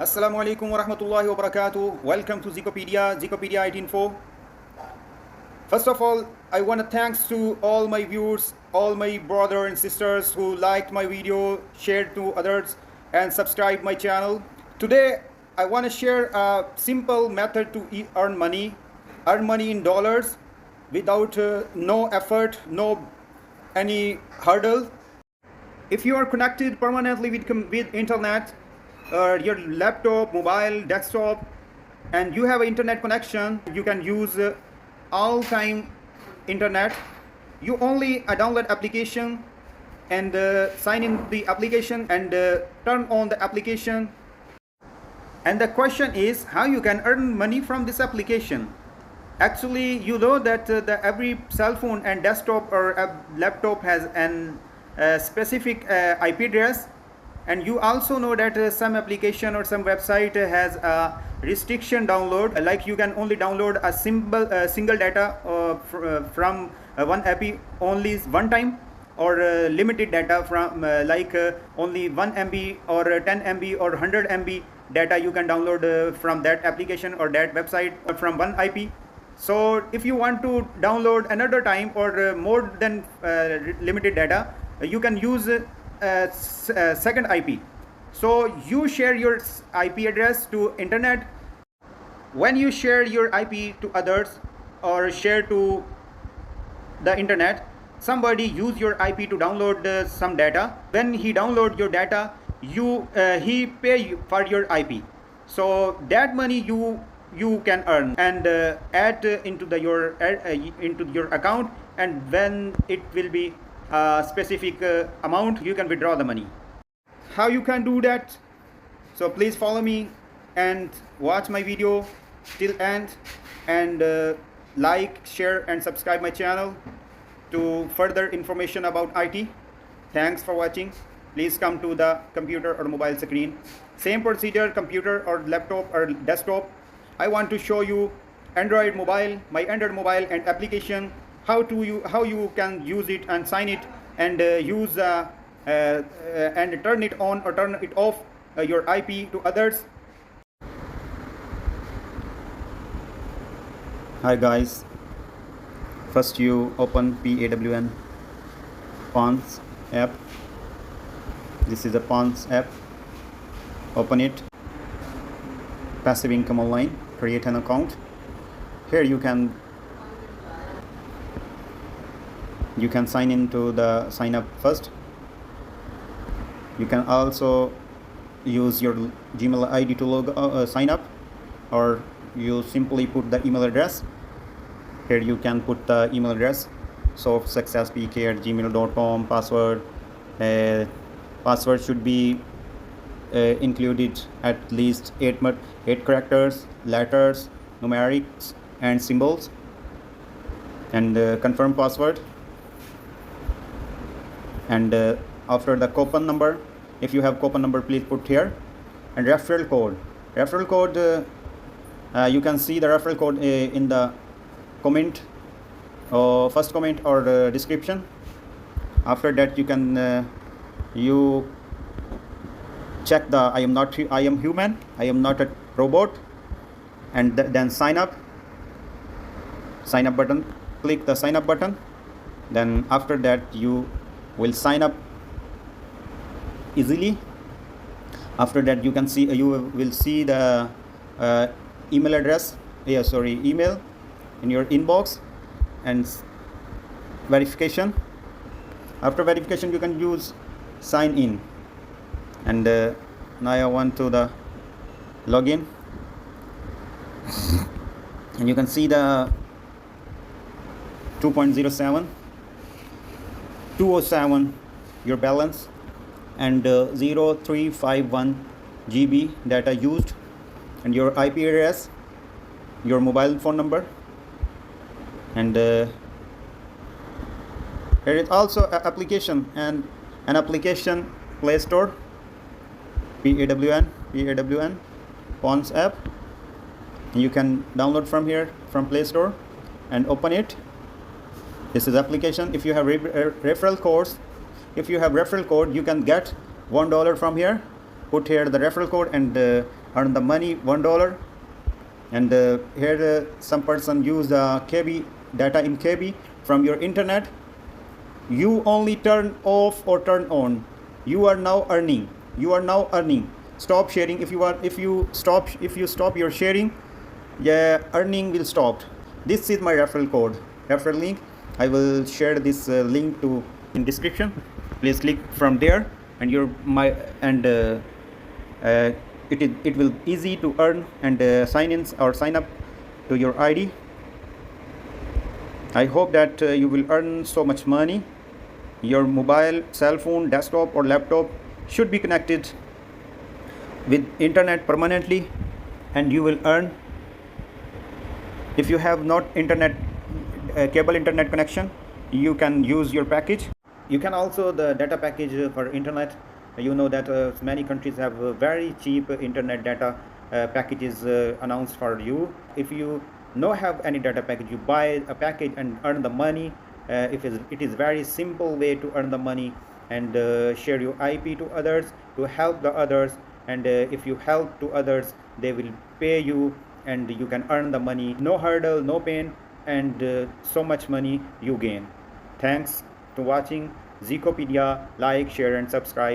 Assalamu alaikum wa rahmatullahi wa barakatuh. Welcome to Zicopedia 18.4. First of all, I want to thanks to all my viewers, all my brothers and sisters who liked my video, shared to others, and subscribed my channel. Today, I want to share a simple method to earn money in dollars without no effort, no any hurdle. If you are connected permanently with internet, your laptop, mobile, desktop, and you have an internet connection, you can use all time internet. You only download application and sign in the application and turn on the application. And the question is how you can earn money from this application. Actually, you know that every cell phone and desktop or laptop has an specific IP address, and you also know that some application or some website has a restriction download, like you can only download a single data from one app only one time, or limited data from only 1 MB or 10 MB or 100 MB data you can download from that application or that website from one IP. So if you want to download another time or more than limited data, you can use second IP. So you share your IP address to internet. When you share your IP to others or share to the internet, somebody use your IP to download some data. When he download your data, he pay you for your IP. So that money you can earn and add into your account, and when it will be a specific amount, you can withdraw the money. How you can do that? So please follow me and watch my video till end, and like, share and subscribe my channel to further information about IT. Thanks for watching. Please come to the computer or mobile screen. Same procedure, computer or laptop or desktop. I want to show you Android mobile, my Android mobile and application, how you can use it and sign it and use and turn it on or turn it off your IP to others. Hi guys, first you open PAWN Pawns app. This is a Pawns app. Open it. Passive income online. Create an account. Here you can sign into the sign up first. You can also use your Gmail ID to sign up, or you simply put the email address. Here you can put the email address, softsuccesspk@gmail.com. Password should be included at least 8 characters, letters, numerics and symbols, and confirm password. And after the coupon number, if you have coupon number, please put here. And referral code, you can see the referral code in the comment, first comment or the description. After that you can you check the I am human, I am not a robot, and then sign up button. Click the sign up button. Then after that you will sign up easily. After that you will see the email in your inbox and verification. After verification you can use sign in, and now I want to the login, and you can see the 2.07 your balance, and 0351 GB data used, and your IP address, your mobile phone number, and here is also an application and an application Play Store, PAWN Pawns app. You can download from here, from Play Store, and open it. This is application. If you have referral code, you can get $1 from here. put here the referral code and earn the money $1. And here some person use KB data in KB from your internet. You only turn off or turn on. You are now earning. Stop sharing. If you stop your sharing, yeah, earning will stop. This is my referral code, referral link. I will share this link to in description. Please click from there, and it will easy to earn and sign in or sign up to your ID. I hope that you will earn so much money. Your mobile, cell phone, desktop or laptop should be connected with internet permanently, and you will earn. If you have not cable internet connection, you can use your package. You can also the data package for internet. You know that many countries have very cheap internet data packages announced for you. If you no have any data package, you buy a package and earn the money. It is very simple way to earn the money and share your IP to others, to help the others, and if you help to others, they will pay you and you can earn the money. No hurdle, no pain, and so much money you gain. Thanks to watching Zeekopedia. Like, share and subscribe.